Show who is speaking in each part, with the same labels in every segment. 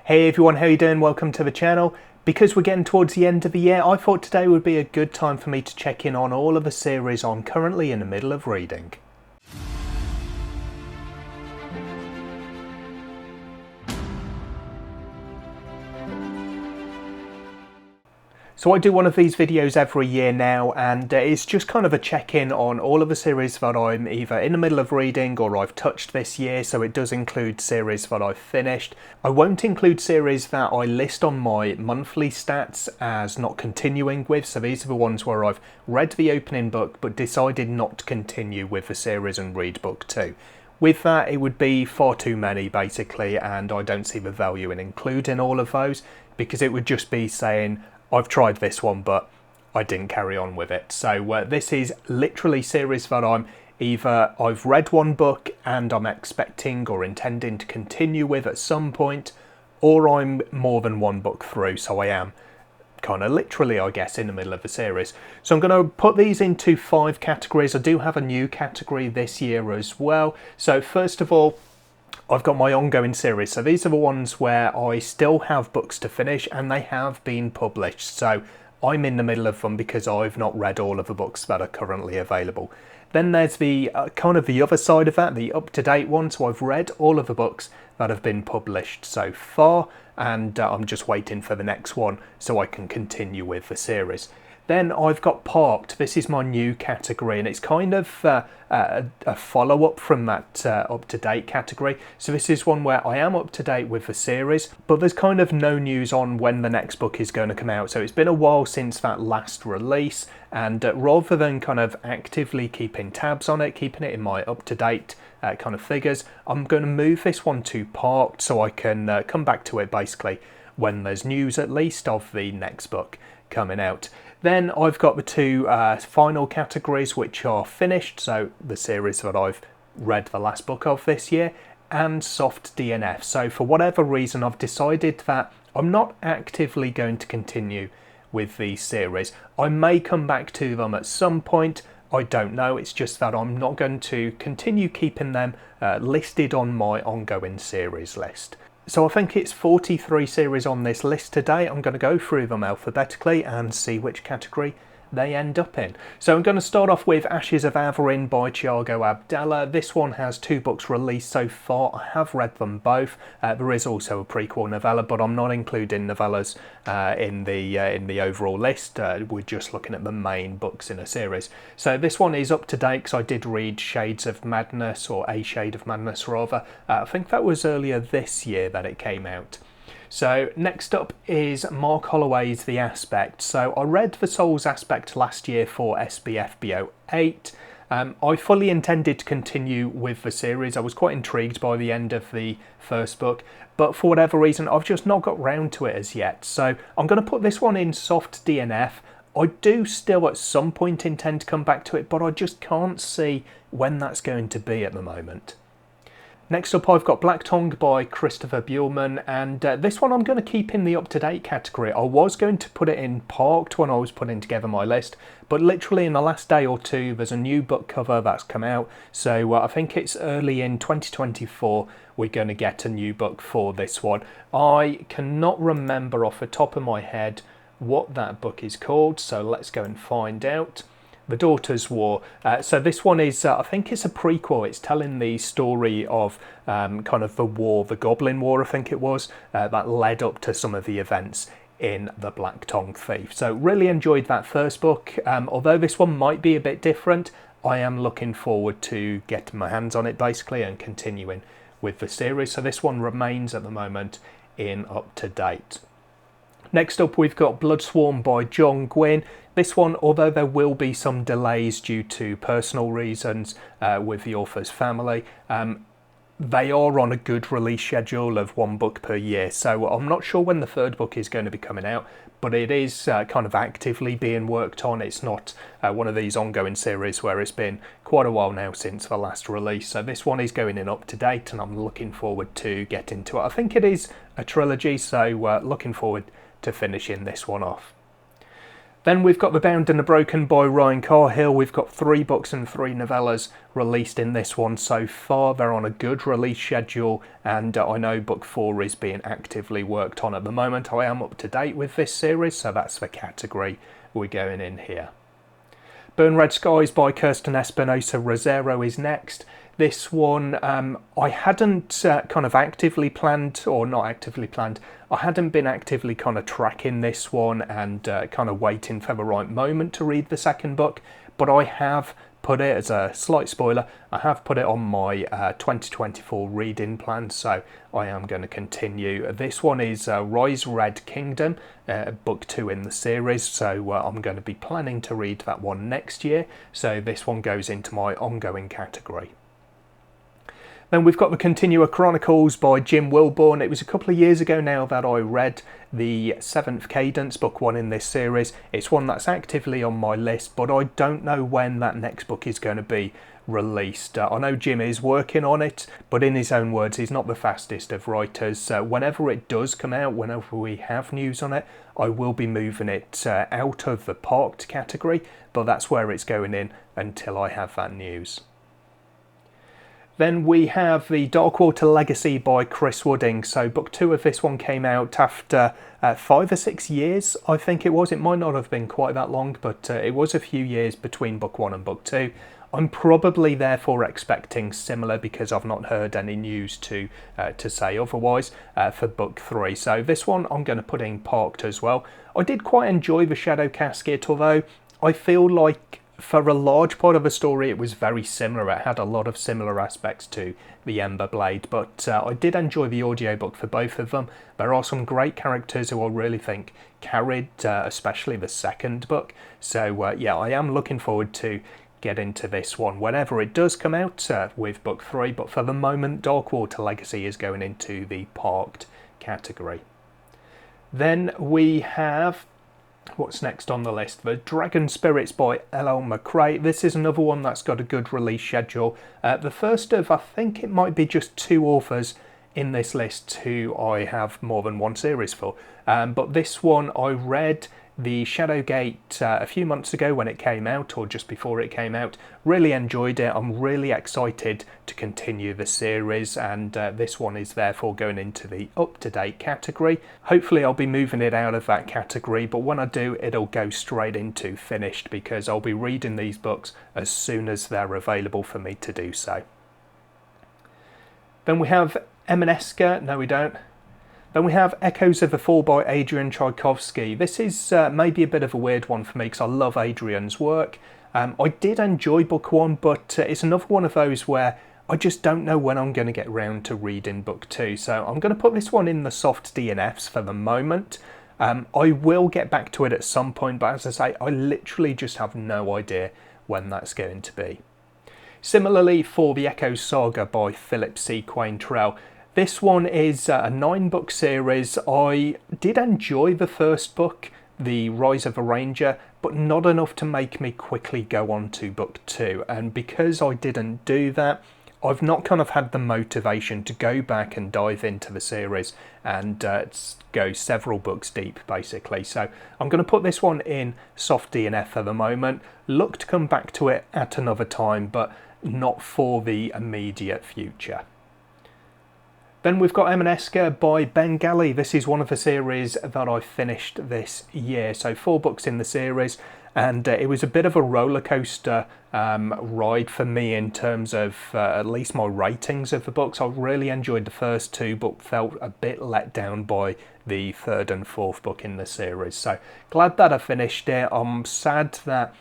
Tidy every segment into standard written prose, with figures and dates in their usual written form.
Speaker 1: Hey everyone, how you doing? Welcome to the channel. Because we're getting towards the end of the year, I thought today would be a good time for me to check in on all of the series I'm currently in the middle of reading. So I do one of these videos every year now, and it's just kind of a check-in on all of the series that I'm either in the middle of reading or I've touched this year, so it does include series that I've finished. I won't include series that I list on my monthly stats as not continuing with, so these are the ones where I've read the opening book but decided not to continue with the series and read book 2. With that, it would be far too many basically, and I don't see the value in including all of those, because it would just be saying, I've tried this one, but I didn't carry on with it. So this is literally series that I've read one book and I'm expecting or intending to continue with at some point, or I'm more than one book through, so I am kind of literally, I guess, in the middle of the series. So I'm going to put these into 5 categories. I do have a new category this year as well. So first of all, I've got my ongoing series. So these are the ones where I still have books to finish and they have been published. So I'm in the middle of them because I've not read all of the books that are currently available. Then there's the kind of the other side of that, the up-to-date one. So I've read all of the books that have been published so far, and I'm just waiting for the next one so I can continue with the series. Then I've got Parked. This is my new category, and it's kind of a follow-up from that up-to-date category. So this is one where I am up-to-date with the series, but there's kind of no news on when the next book is going to come out. So it's been a while since that last release, and rather than kind of actively keeping tabs on it, keeping it in my up-to-date kind of figures, I'm going to move this one to Parked so I can come back to it basically when there's news at least of the next book coming out. Then I've got the 2 final categories which are finished, so the series that I've read the last book of this year, and soft DNF. So for whatever reason I've decided that I'm not actively going to continue with these series. I may come back to them at some point, I don't know, it's just that I'm not going to continue keeping them listed on my ongoing series list. So I think it's 43 series on this list today. I'm going to go through them alphabetically and see which category they end up in. So I'm going to start off with Ashes of Averin by Thiago Abdallah. This one has 2 books released so far. I have read them both. There is also a prequel novella, but I'm not including novellas in the overall list. We're just looking at the main books in a series. So this one is up to date because I did read Shades of Madness, or A Shade of Madness rather. I think that was earlier this year that it came out. So next up is Mark Holloway's The Aspect. So I read The Soul's Aspect last year for SBFBO 8. I fully intended to continue with the series. I was quite intrigued by the end of the first book, but for whatever reason I've just not got round to it as yet. So I'm going to put this one in soft DNF. I do still at some point intend to come back to it, but I just can't see when that's going to be at the moment. Next up I've got Black Tongue by Christopher Buehlman, and this one I'm going to keep in the up-to-date category. I was going to put it in Parked when I was putting together my list, but literally in the last day or two there's a new book cover that's come out, so I think it's early in 2024 we're going to get a new book for this one. I cannot remember off the top of my head what that book is called, so let's go and find out. The Daughter's War. So this one is, I think it's a prequel. It's telling the story of kind of the war, the Goblin War, I think it was, that led up to some of the events in The Black Tongue Thief. So really enjoyed that first book. Although this one might be a bit different, I am looking forward to getting my hands on it basically and continuing with the series. So this one remains at the moment in up to date. Next up we've got Bloodsworn by John Gwynne. This one, although there will be some delays due to personal reasons with the author's family, they are on a good release schedule of 1 book per year. So I'm not sure when the 3rd book is going to be coming out, but it is kind of actively being worked on. It's not one of these ongoing series where it's been quite a while now since the last release. So this one is going in up to date and I'm looking forward to getting to it. I think it is a trilogy, so looking forward to finishing this one off. Then we've got The Bound and the Broken by Ryan Carhill. We've got 3 books and 3 novellas released in this one so far. They're on a good release schedule, and I know book 4 is being actively worked on at the moment. I am up to date with this series, so that's the category we're going in here. Burn Red Skies by Kirsten Espinosa Rosero is next. This one I hadn't kind of actively planned, or not actively planned, I hadn't been actively kind of tracking this one and kind of waiting for the right moment to read the second book, but I have put it, as a slight spoiler, I have put it on my 2024 reading plan, so I am going to continue. This one is Rise Red Kingdom, book 2 in the series, so I'm going to be planning to read that one next year, so this one goes into my ongoing category. Then we've got The Continua Chronicles by Jim Wilborn. It was a couple of years ago now that I read the 7th Cadence, book 1 in this series. It's one that's actively on my list, but I don't know when that next book is going to be released. I know Jim is working on it, but in his own words, he's not the fastest of writers. Whenever it does come out, whenever we have news on it, I will be moving it out of the parked category, but that's where it's going in until I have that news. Then we have The Darkwater Legacy by Chris Wooding. So book 2 of this one came out after 5 or 6 years, I think it was. It might not have been quite that long, but it was a few years between book 1 and book 2. I'm probably therefore expecting similar, because I've not heard any news to say otherwise for book 3. So this one I'm going to put in parked as well. I did quite enjoy The Shadow Casket, although I feel like for a large part of the story it was very similar. It had a lot of similar aspects to The Ember Blade, but I did enjoy the audiobook for both of them. There are some great characters who I really think carried especially the second book. So yeah, I am looking forward to get into this one whenever it does come out with book 3, but for the moment Darkwater Legacy is going into the parked category. Then we have, what's next on the list? The Dragon Spirits by L.L. McRae. This is another one that's got a good release schedule. The first of, I think it might be just 2 authors in this list who I have more than one series for. But this one I read the Shadowgate a few months ago when it came out, or just before it came out. Really enjoyed it. I'm really excited to continue the series, and this one is therefore going into the up-to-date category. Hopefully I'll be moving it out of that category, but when I do, it'll go straight into finished, because I'll be reading these books as soon as they're available for me to do so. Then we have Emaneska. No, we don't. Then we have Echoes of the Fall by Adrian Tchaikovsky. This is maybe a bit of a weird one for me, because I love Adrian's work. I did enjoy book 1, but it's another one of those where I just don't know when I'm going to get round to reading book 2. So I'm going to put this one in the soft DNFs for the moment. I will get back to it at some point, but as I say, I literally just have no idea when that's going to be. Similarly, for The Echoes Saga by Philip C. Quaintrell. This one is a 9-book series. I did enjoy the first book, The Rise of a Ranger, but not enough to make me quickly go on to book 2. And because I didn't do that, I've not kind of had the motivation to go back and dive into the series and go several books deep, basically. So I'm going to put this one in soft DNF for the moment. Look to come back to it at another time, but not for the immediate future. Then we've got Emaneska by Bengali. This is one of the series that I finished this year. So 4 books in the series, and it was a bit of a roller coaster ride for me in terms of at least my ratings of the books. I really enjoyed the first 2, but felt a bit let down by the 3rd and 4th book in the series. So glad that I finished it. I'm sad that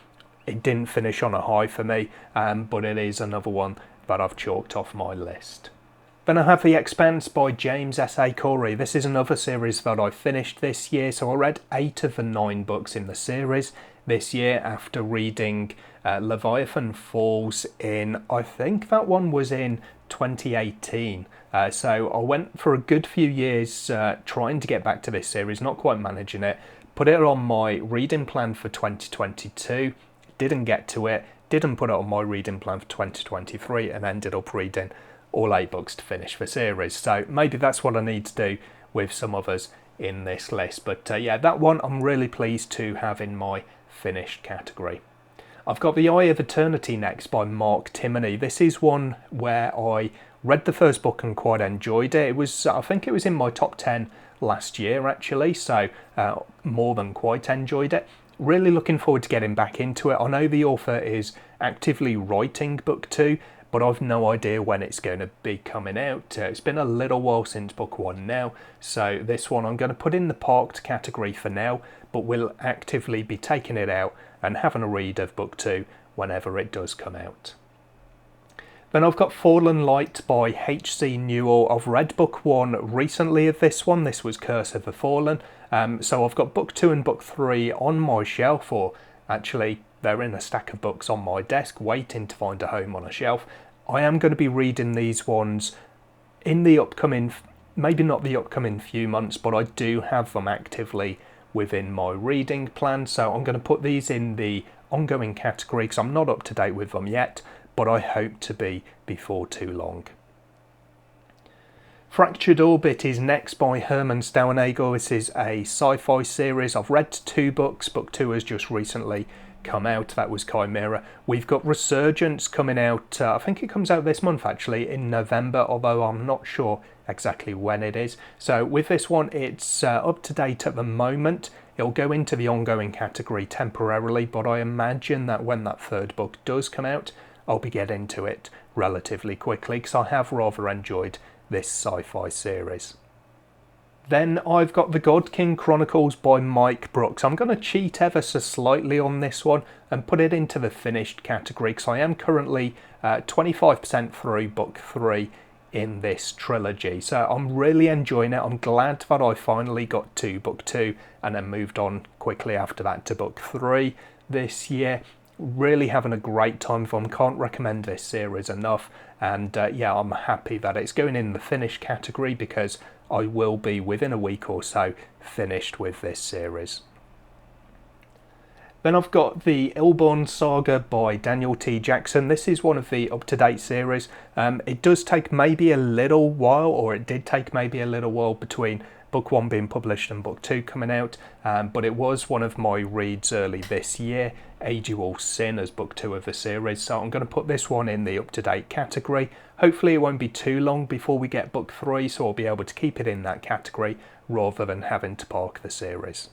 Speaker 1: it didn't finish on a high for me, but it is another one that I've chalked off my list. Then I have The Expanse by James S.A. Corey. This is another series that I finished this year, so I read 8 of the 9 books in the series this year after reading Leviathan Falls in, I think that one was in 2018. So I went for a good few years trying to get back to this series, not quite managing it. Put it on my reading plan for 2022, didn't get to it, didn't put it on my reading plan for 2023, and ended up reading all 8 books to finish the series. So maybe that's what I need to do with some others in this list. But yeah, that one I'm really pleased to have in my finished category. I've got The Eye of Eternity next by Mark Timoney. This is one where I read the first book and quite enjoyed it. It was, I think it was in my top 10 last year actually, so more than quite enjoyed it. Really looking forward to getting back into it. I know the author is actively writing book 2, but I've no idea when it's going to be coming out. It's been a little while since book 1 now, so this one I'm going to put in the parked category for now, but will actively be taking it out and having a read of book 2 whenever it does come out. Then I've got Fallen Light by H.C. Newell. I've read book 1 recently of this one. This was Curse of the Fallen. So I've got book 2 and book 3 on my shelf, or actually they're in a stack of books on my desk waiting to find a home on a shelf. I am going to be reading these ones in the upcoming, maybe not the upcoming few months, but I do have them actively within my reading plan. So I'm going to put these in the ongoing category because I'm not up to date with them yet, but I hope to be before too long. Fractured Orbit is next by Herman Stauernagel. This is a sci-fi series. I've read 2 books. Book 2 has just recently come out. That was Chimera. We've got Resurgence coming out, I think it comes out this month actually, in November, although I'm not sure exactly when it is. So with this one, it's up to date at the moment. It'll go into the ongoing category temporarily, but I imagine that when that 3rd book does come out, I'll be getting to it relatively quickly because I have rather enjoyed this sci-fi series. Then I've got The God King Chronicles by Mike Brooks. I'm going to cheat ever so slightly on this one and put it into the finished category because I am currently 25% through book 3 in this trilogy. So I'm really enjoying it. I'm glad that I finally got to book 2 and then moved on quickly after that to book 3 this year. Really having a great time with them. Can't recommend this series enough, and yeah, I'm happy that it's going in the finished category because I will be within a week or so finished with this series. Then I've got the Illborn Saga by Daniel T. Jackson. This is one of the up-to-date series. It does take maybe a little while, or it did take maybe a little while between book 1 being published and book 2 coming out, but it was one of my reads early this year. Age You All Sin as book 2 of the series, so I'm going to put this one in the up-to-date category. Hopefully it won't be too long before we get book 3, so I'll be able to keep it in that category rather than having to park the series.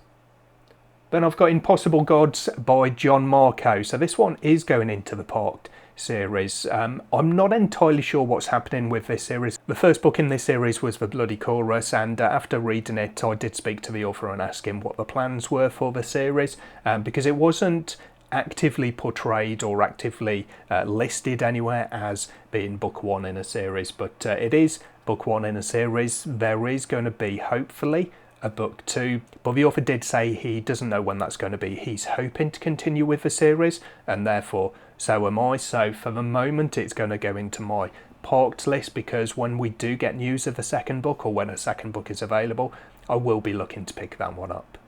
Speaker 1: Then I've got Impossible Gods by John Marco. So this one is going into the parked series. I'm not entirely sure what's happening with this series. The first book in this series was The Bloody Chorus, and after reading it I did speak to the author and ask him what the plans were for the series, because it wasn't actively portrayed or actively listed anywhere as being book 1 in a series, but it is book 1 in a series. There is going to be, hopefully, a book 2, but the author did say he doesn't know when that's going to be. He's hoping to continue with the series, and therefore so am I. So for the moment it's going to go into my parked list, because when we do get news of the second book, or when a second book is available, I will be looking to pick that one up.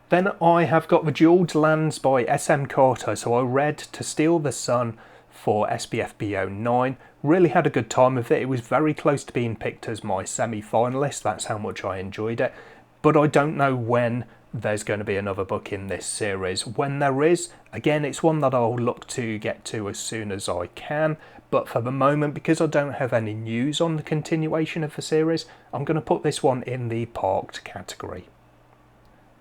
Speaker 1: Then I have got The Jeweled Lands by S.M. Carter. So I read To Steal the Sun for SPFBO 9. Really had a good time with it. It was very close to being picked as my semi-finalist. That's how much I enjoyed it. But I don't know when there's going to be another book in this series. When there is, again, it's one that I'll look to get to as soon as I can. But for the moment, because I don't have any news on the continuation of the series, I'm going to put this one in the parked category.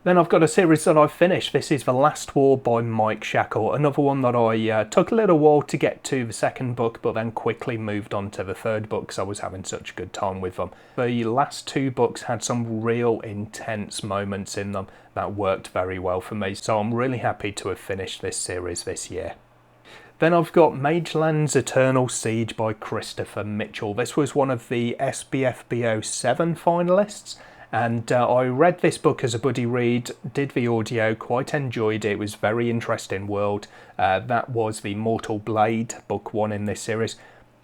Speaker 1: Then I've got a series that I've finished. This is The Last War by Mike Shackle. Another one that I took a little while to get to the second book, but then quickly moved on to the third book because I was having such a good time with them. The last 2 books had some real intense moments in them that worked very well for me, so I'm really happy to have finished this series this year. Then I've got Mageland's Eternal Siege by Christopher Mitchell. This was one of the SBFBO 7 finalists. And I read this book as a buddy read, did the audio, quite enjoyed it. It was a very interesting world. That was the Mortal Blade, book 1 in this series.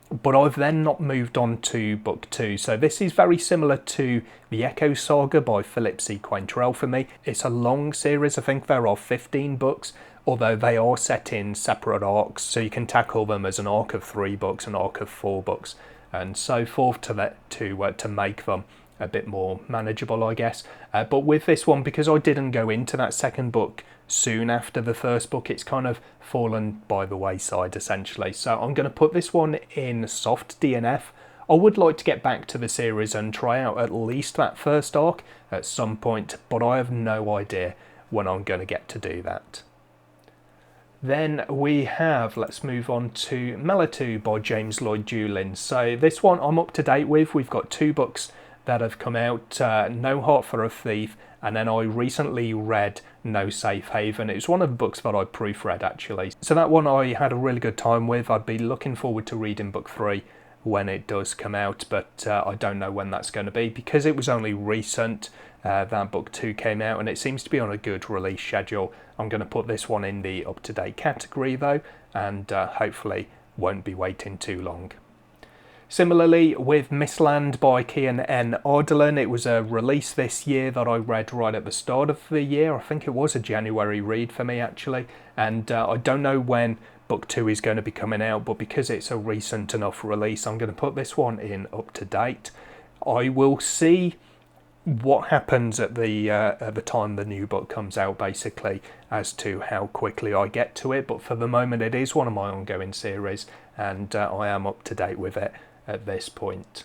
Speaker 1: But I've then not moved on to book 2. So this is very similar to The Echo Saga by Philip C. Quantrell for me. It's a long series. I think there are 15 books, although they are set in separate arcs. So you can tackle them as an arc of 3 books, an arc of 4 books, and so forth to make them a bit more manageable, I guess. But with this one, because I didn't go into that second book soon after the first book, it's kind of fallen by the wayside essentially. So I'm going to put this one in soft DNF. I would like to get back to the series and try out at least that first arc at some point, but I have no idea when I'm going to get to do that. Then we have, let's move on to Melatu by James Lloyd Dewlin. So this one I'm up to date with. We've got 2 books that have come out, No Heart for a Thief, and then I recently read No Safe Haven. It was one of the books that I proofread actually. So that one I had a really good time with. I'd be looking forward to reading book 3 when it does come out, but I don't know when that's going to be because it was only recent that book 2 came out and it seems to be on a good release schedule. I'm going to put this one in the up-to-date category though, and hopefully won't be waiting too long. Similarly with Mistland by Kian N. Ardalan, it was a release this year that I read right at the start of the year. I think it was a January read for me actually, and I don't know when book 2 is going to be coming out, but because it's a recent enough release, I'm going to put this one in up to date. I will see what happens at the time the new book comes out, basically, as to how quickly I get to it. But for the moment, it is one of my ongoing series, and I am up to date with it at this point.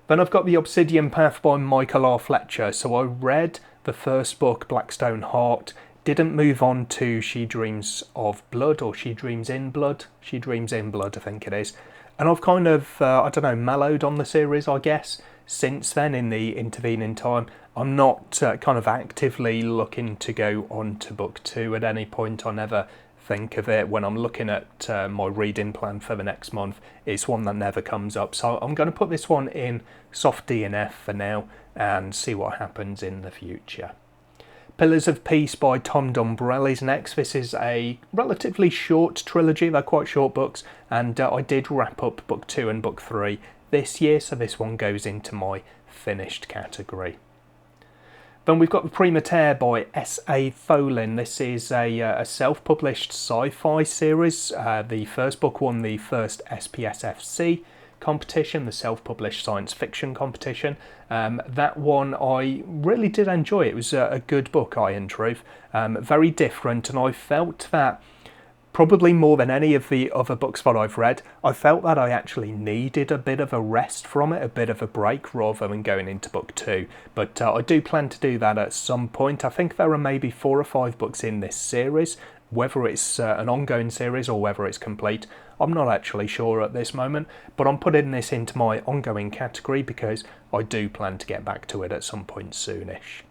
Speaker 1: Then I've got The Obsidian Path by Michael R. Fletcher. So I read the first book, Blackstone Heart. Didn't move on to She Dreams of Blood, or She Dreams in Blood. She Dreams in Blood, I think it is. And I've kind of, I don't know, mellowed on the series, I guess, since then in the intervening time. I'm not kind of actively looking to go on to book 2 at any point. I never think of it when I'm looking at my reading plan for the next month. It's one that never comes up. So I'm going to put this one in soft DNF for now and see what happens in the future. Pillars of Peace by Tom Dumbrell is next. This is a relatively short trilogy. They're quite short books, and I did wrap up book 2 and book 3 this year, so this one goes into my finished category. Then we've got The Prima Terre by S.A. Folin. This is a self-published sci-fi series. The first book won the first SPSFC competition, the self-published science fiction competition. That one I really did enjoy. It was a good book, in truth. Very different, and I felt that probably more than any of the other books that I've read, I felt that I actually needed a bit of a rest from it, a bit of a break, rather than going into book 2. But I do plan to do that at some point. I think there are maybe 4 or 5 books in this series. Whether it's an ongoing series or whether it's complete, I'm not actually sure at this moment, but I'm putting this into my ongoing category because I do plan to get back to it at some point soonish.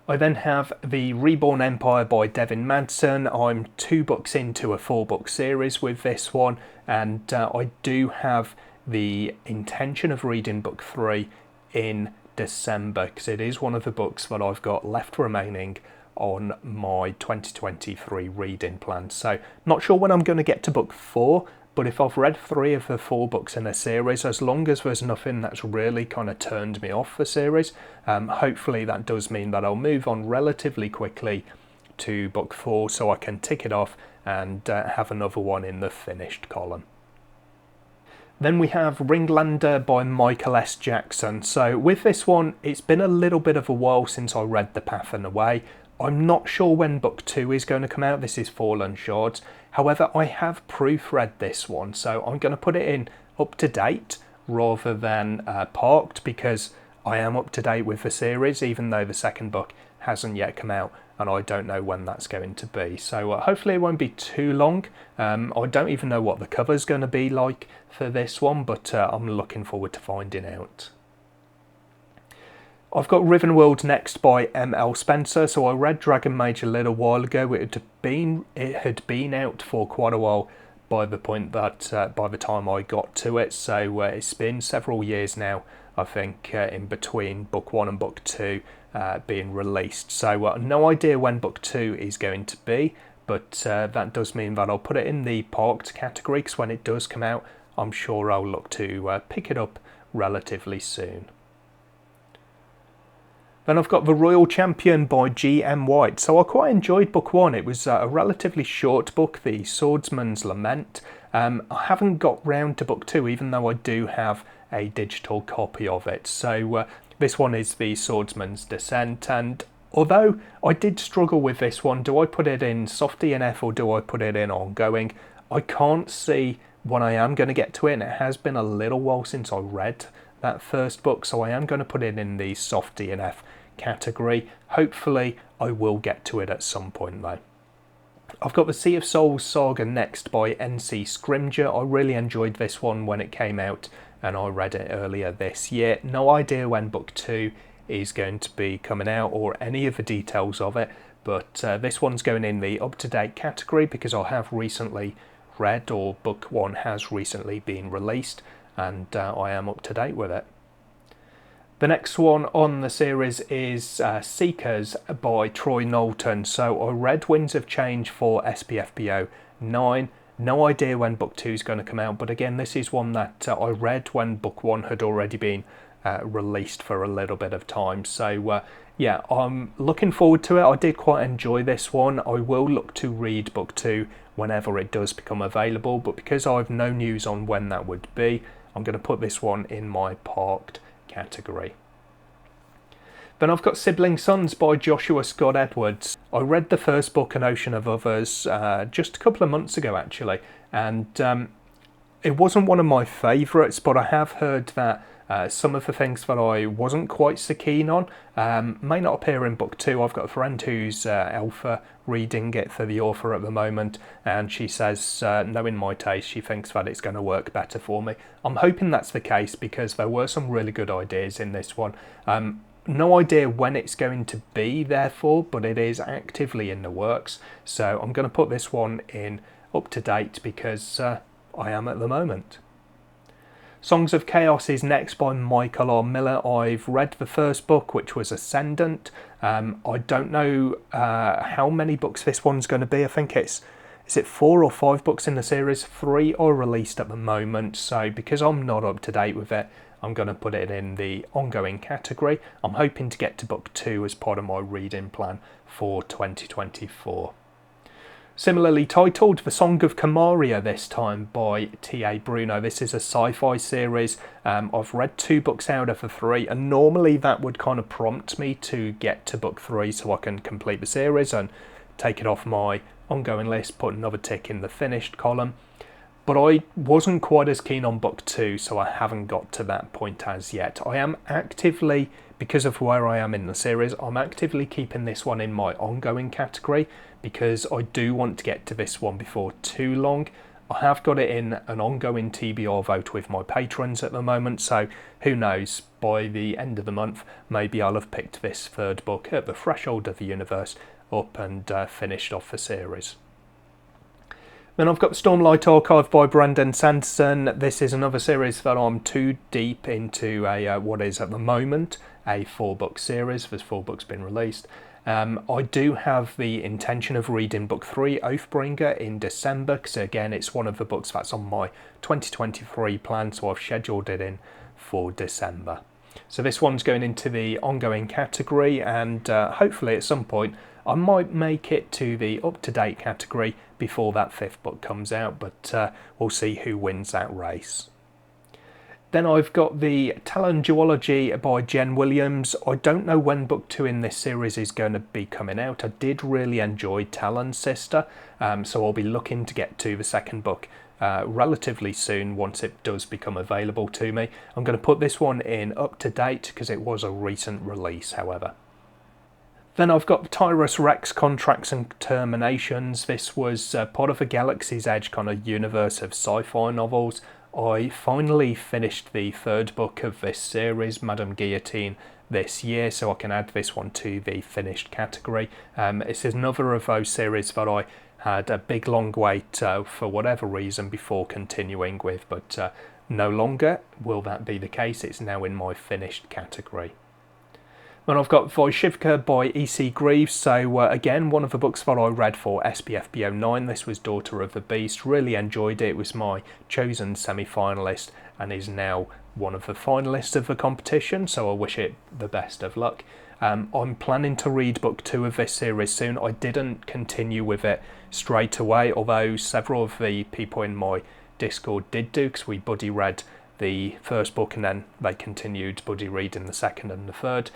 Speaker 1: I then have The Reborn Empire by Devin Madsen. I'm 2 books into a 4-book series with this one, and I do have the intention of reading book 3 in December, because it is one of the books that I've got left remaining on my 2023 reading plan. So not sure when I'm going to get to book 4, but if I've read 3 of the 4 books in a series, as long as there's nothing that's really kind of turned me off the series, hopefully that does mean that I'll move on relatively quickly to book 4 so I can tick it off and have another one in the finished column. Then we have Ringlander by Michael S. Jackson. So with this one, it's been a little bit of a while since I read The Path and the Way. I'm not sure when book 2 is going to come out. This is Fallen Shards. However, I have proofread this one, so I'm going to put it in up to date rather than parked, because I am up to date with the series, even though the second book hasn't yet come out and I don't know when that's going to be. So hopefully it won't be too long. I don't even know what the cover's going to be like for this one, but I'm looking forward to finding out. I've got Rivenworld next by M.L. Spencer. So I read Dragon Mage a little while ago. It had been out for quite a while by the point that by the time I got to it. So it's been several years now, I think, in between book 1 and book 2 being released. So no idea when book 2 is going to be, but that does mean that I'll put it in the parked category, because when it does come out, I'm sure I'll look to pick it up relatively soon. Then I've got The Royal Champion by G.M. White. So I quite enjoyed book 1. It was a relatively short book, The Swordsman's Lament. I haven't got round to book 2, even though I do have a digital copy of it. So this one is The Swordsman's Descent, and although I did struggle with this one, do I put it in soft DNF or do I put it in ongoing? I can't see when I am going to get to it, and it has been a little while since I read that first book, so I am going to put it in the soft DNF category. Hopefully I will get to it at some point though. I've got the Sea of Souls saga next by N.C. Scrimger. I really enjoyed this one when it came out and I read it earlier this year. No idea when book 2 is going to be coming out or any of the details of it, but this one's going in the up-to-date category because I have recently read, or book 1 has recently been released, and I am up to date with it. The next one on the series is Seekers by Troy Knowlton. So I read Winds of Change for SPFBO 9. No idea when book 2 is going to come out, but again, this is one that I read when book 1 had already been released for a little bit of time. So yeah, I'm looking forward to it. I did quite enjoy this one. I will look to read book 2 whenever it does become available, but because I've no news on when that would be, I'm going to put this one in my parked category. Then I've got Sibling Sons by Joshua Scott Edwards. I read the first book, An Ocean of Others, just a couple of months ago actually, and it wasn't one of my favourites, but I have heard that some of the things that I wasn't quite so keen on may not appear in book 2. I've got a friend who's alpha reading it for the author at the moment, and she says, knowing my taste, she thinks that it's going to work better for me. I'm hoping that's the case because there were some really good ideas in this one. No idea when it's going to be, therefore, but it is actively in the works. So I'm going to put this one in up to date because I am at the moment. Songs of Chaos is next by Michael R. Miller. I've read the first book, which was Ascendant. I don't know how many books this one's going to be. I think is it 4 or 5 books in the series? 3 are released at the moment. So because I'm not up to date with it, I'm going to put it in the ongoing category. I'm hoping to get to book 2 as part of my reading plan for 2024. Similarly titled, The Song of Kamaria this time by T.A. Bruno. This is a sci-fi series. I've read 2 books out of the 3, and normally that would kind of prompt me to get to book 3 so I can complete the series and take it off my ongoing list, put another tick in the finished column. But I wasn't quite as keen on book 2, so I haven't got to that point as yet. I am actively, because of where I am in the series, I'm actively keeping this one in my ongoing category because I do want to get to this one before too long. I have got it in an ongoing TBR vote with my patrons at the moment, so who knows, by the end of the month, maybe I'll have picked this 3rd book at the threshold of the universe up and finished off the series. Then I've got Stormlight Archive by Brandon Sanderson. This is another series that I'm too deep into what is at the moment a 4-book series. There's 4 books been released. I do have the intention of reading book 3, Oathbringer, in December, because again it's one of the books that's on my 2023 plan, so I've scheduled it in for December. So this one's going into the ongoing category, and hopefully at some point I might make it to the up-to-date category before that 5th book comes out, but we'll see who wins that race. Then I've got the Talon Duology by Jen Williams. I don't know when book 2 in this series is going to be coming out. I did really enjoy Talon's Sister, so I'll be looking to get to the 2nd book relatively soon once it does become available to me. I'm going to put this one in up to date because it was a recent release, however. Then I've got Tyrus Rex Contracts and Terminations. This was part of the Galaxy's Edge kind of universe of sci-fi novels. I finally finished the 3rd book of this series, Madame Guillotine, this year, so I can add this one to the finished category. This is another of those series that I had a big long wait for whatever reason before continuing with, but no longer will that be the case. It's now in my finished category. Then I've got Voishivka by E.C. Greaves. So again, one of the books that I read for SPFBO 9. This was Daughter of the Beast. Really enjoyed it. It was my chosen semi-finalist and is now one of the finalists of the competition. So I wish it the best of luck. I'm planning to read book 2 of this series soon. I didn't continue with it straight away, although several of the people in my Discord did do, because we buddy read the first book, and then they continued buddy reading the second and the third.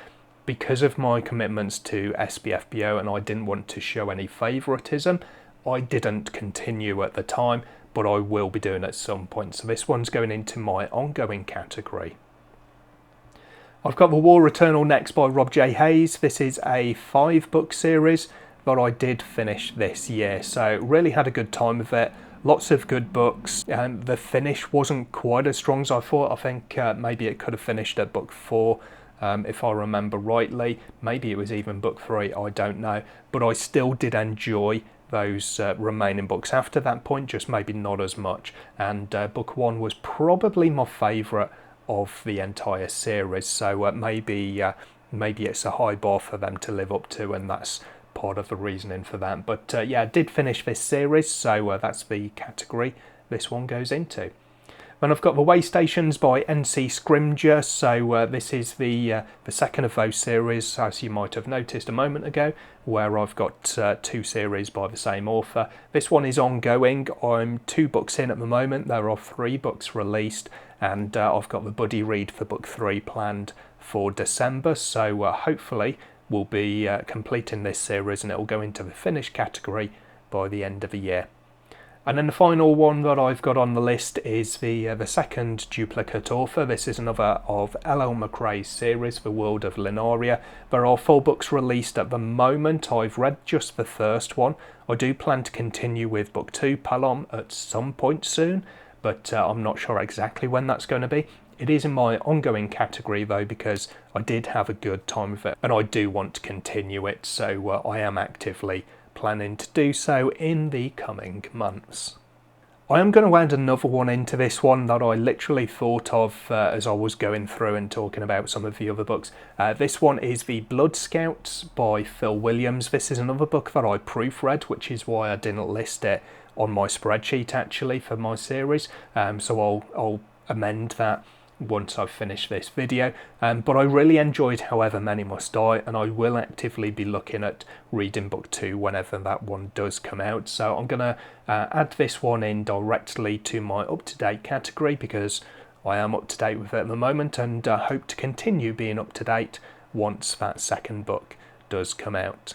Speaker 1: Because of my commitments to SBFBO and I didn't want to show any favouritism, I didn't continue at the time, but I will be doing at some point. So this one's going into my ongoing category. I've got The War Eternal next by Rob J. Hayes. This is a 5-book series that I did finish this year, so really had a good time with it. Lots of good books, and the finish wasn't quite as strong as I thought. I think maybe it could have finished at book 4, if I remember rightly. Maybe it was even book 3, I don't know. But I still did enjoy those remaining books after that point, just maybe not as much. And book 1 was probably my favourite of the entire series, so maybe it's a high bar for them to live up to, and that's part of the reasoning for that. But yeah, I did finish this series, so that's the category this one goes into. Then I've got The Way Stations by N.C. Scrimgeour. So this is the second of those series, as you might have noticed a moment ago, where I've got 2 series by the same author. This one is ongoing. I'm 2 books in at the moment. There are 3 books released, and I've got the buddy read for book 3 planned for December. So hopefully we'll be completing this series, and it will go into the finished category by the end of the year. And then the final one that I've got on the list is the second duplicate author. This is another of L.L. McRae's series, The World of Linaria. There are 4 books released at the moment. I've read just the first one. I do plan to continue with book 2, Palom, at some point soon, but I'm not sure exactly when that's going to be. It is in my ongoing category though, because I did have a good time with it and I do want to continue it, so I am actively planning to do so in the coming months. I am going to add another one into this one that I literally thought of as I was going through and talking about some of the other books. This one is The Blood Scouts by Phil Williams. This is another book that I proofread, which is why I didn't list it on my spreadsheet actually for my series. So I'll amend that once I've finished this video, but I really enjoyed However Many Must Die, and I will actively be looking at reading book 2 whenever that one does come out. So I'm going to add this one in directly to my up-to-date category, because I am up to date with it at the moment, and hope to continue being up to date once that second book does come out.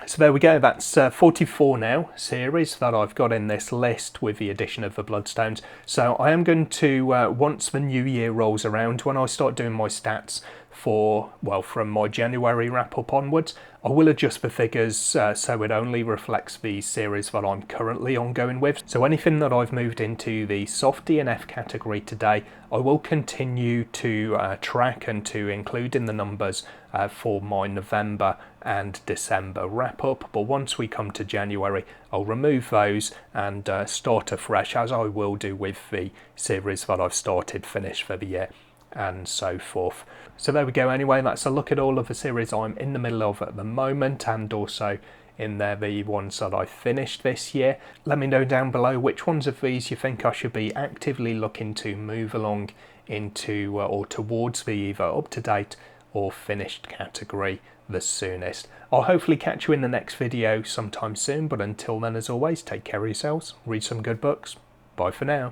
Speaker 1: So there we go, that's 44 now series that I've got in this list with the addition of the Bloodstones. So I am going to, once the new year rolls around, when I start doing my stats for, well, from my January wrap-up onwards, I will adjust the figures so it only reflects the series that I'm currently ongoing with. So anything that I've moved into the soft DNF category today, I will continue to track and to include in the numbers for my November and December wrap-up. But once we come to January, I'll remove those and start afresh, as I will do with the series that I've started, finished for the year, and so forth. So there we go. Anyway, that's a look at all of the series I'm in the middle of at the moment, and also in there the ones that I finished this year. Let me know down below which ones of these you think I should be actively looking to move along into or towards the either up-to-date or finished category the soonest. I'll hopefully catch you in the next video sometime soon, but until then, as always, take care of yourselves, read some good books. Bye for now.